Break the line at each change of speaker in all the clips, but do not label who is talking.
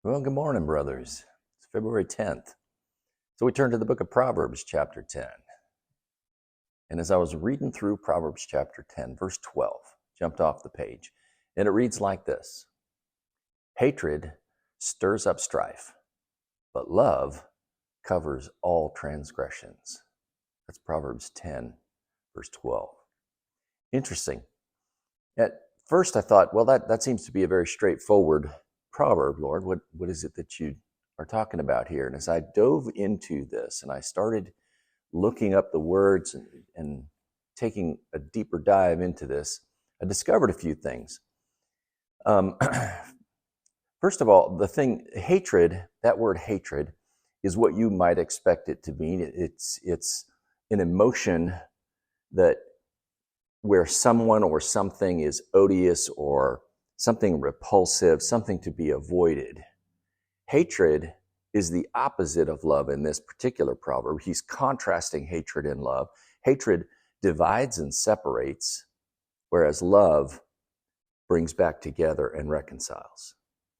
Well, good morning, brothers. It's February 10th. So we turn to the book of Proverbs, chapter 10. And as I was reading through Proverbs chapter 10, verse 12, jumped off the page, and it reads like this: Hatred stirs up strife, but love covers all transgressions. That's Proverbs 10, verse 12. Interesting. At first I thought, well, that seems to be a very straightforward proverb, Lord. What is it that you are talking about here? And as I dove into this and I started looking up the words and taking a deeper dive into this, I discovered a few things. First of all, hatred, that word hatred, is what you might expect it to mean. It's an emotion that where someone or something is odious or something repulsive, something to be avoided. Hatred is the opposite of love in this particular proverb. He's contrasting hatred and love. Hatred divides and separates, whereas love brings back together and reconciles.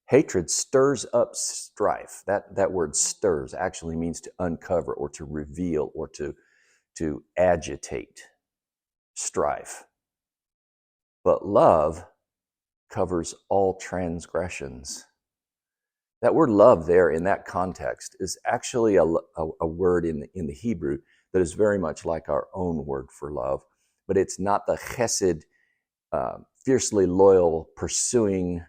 Hatred stirs up strife. That word stirs actually means to uncover or to reveal or to agitate strife. But love covers all transgressions. That word love there in that context is actually a word in the Hebrew that is very much like our own word for love, but it's not the chesed, fiercely loyal, pursuing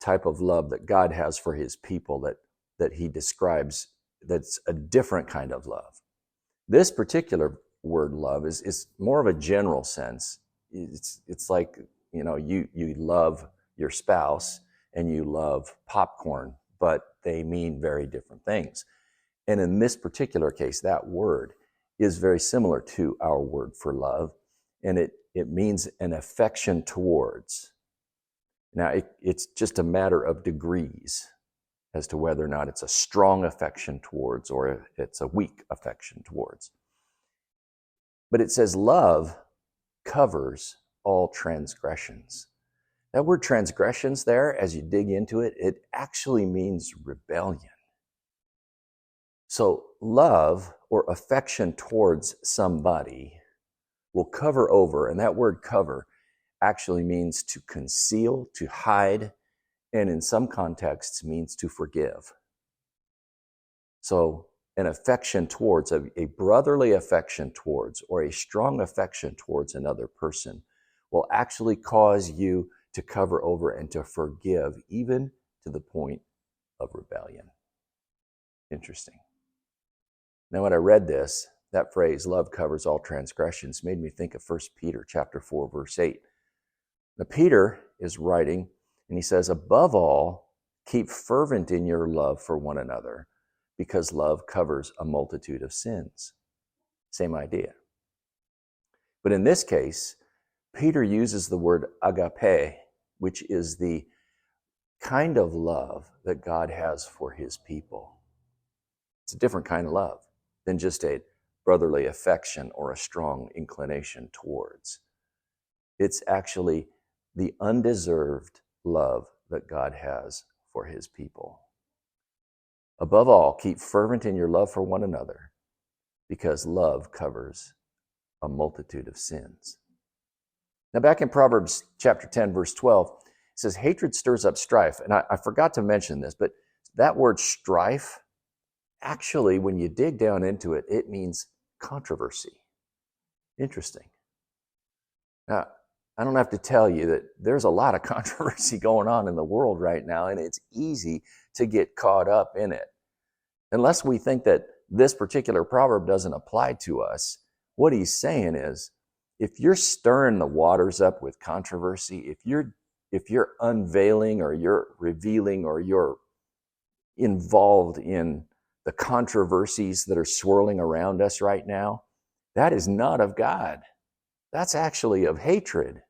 type of love that God has for his people that he describes. That's a different kind of love. This particular word love is more of a general sense. It's like, you love your spouse and you love popcorn, but they mean very different things. And in this particular case, that word is very similar to our word for love, and it means an affection towards. Now, it's just a matter of degrees as to whether or not it's a strong affection towards or it's a weak affection towards. But it says love covers all transgressions. That word transgressions there, as you dig into it, it actually means rebellion. So love or affection towards somebody will cover over, and that word cover actually means to conceal, to hide, and in some contexts means to forgive. So an affection towards, a brotherly affection towards, or a strong affection towards another person will actually cause you to cover over and to forgive, even to the point of rebellion. Interesting. Now, when I read this, that phrase, love covers all transgressions, made me think of 1 Peter chapter 4, verse 8. Now, Peter is writing, and he says, above all, keep fervent in your love for one another, because love covers a multitude of sins. Same idea. But in this case, Peter uses the word agape, which is the kind of love that God has for his people. It's a different kind of love than just a brotherly affection or a strong inclination towards. It's actually the undeserved love that God has for his people. Above all, keep fervent in your love for one another, because love covers a multitude of sins. Now, back in Proverbs chapter 10, verse 12, it says, hatred stirs up strife. And I forgot to mention this, but that word strife, actually, when you dig down into it, it means controversy. Interesting. Now, I don't have to tell you that there's a lot of controversy going on in the world right now, and it's easy to get caught up in it. Unless we think that this particular proverb doesn't apply to us, what he's saying is, if you're stirring the waters up with controversy, if you're unveiling or you're revealing or you're involved in the controversies that are swirling around us right now, that is not of God. That's actually of hatred,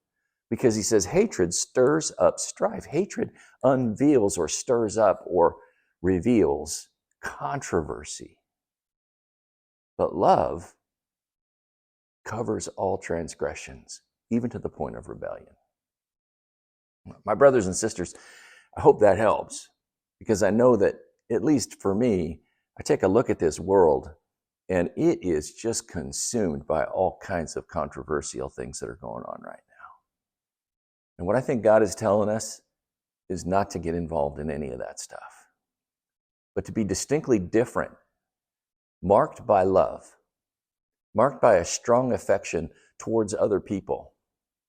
because he says hatred stirs up strife. Hatred unveils or stirs up or reveals controversy. But love covers all transgressions, even to the point of rebellion. My brothers and sisters, I hope that helps, Because I know that, at least for me, I take a look at this world and it is just consumed by all kinds of controversial things that are going on right now. And what I think God is telling us is not to get involved in any of that stuff, but to be distinctly different, marked by love, marked by a strong affection towards other people.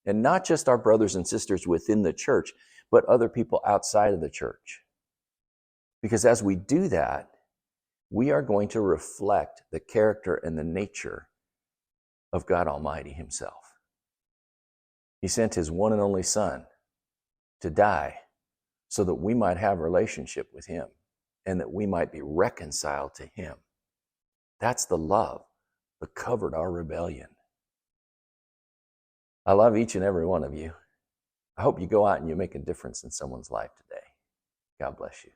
And not just our brothers and sisters within the church, but other people outside of the church. Because as we do that, we are going to reflect the character and the nature of God Almighty himself. He sent his one and only Son to die so that we might have a relationship with him and that we might be reconciled to him. That's the love that covered our rebellion. I love each and every one of you. I hope you go out and you make a difference in someone's life today. God bless you.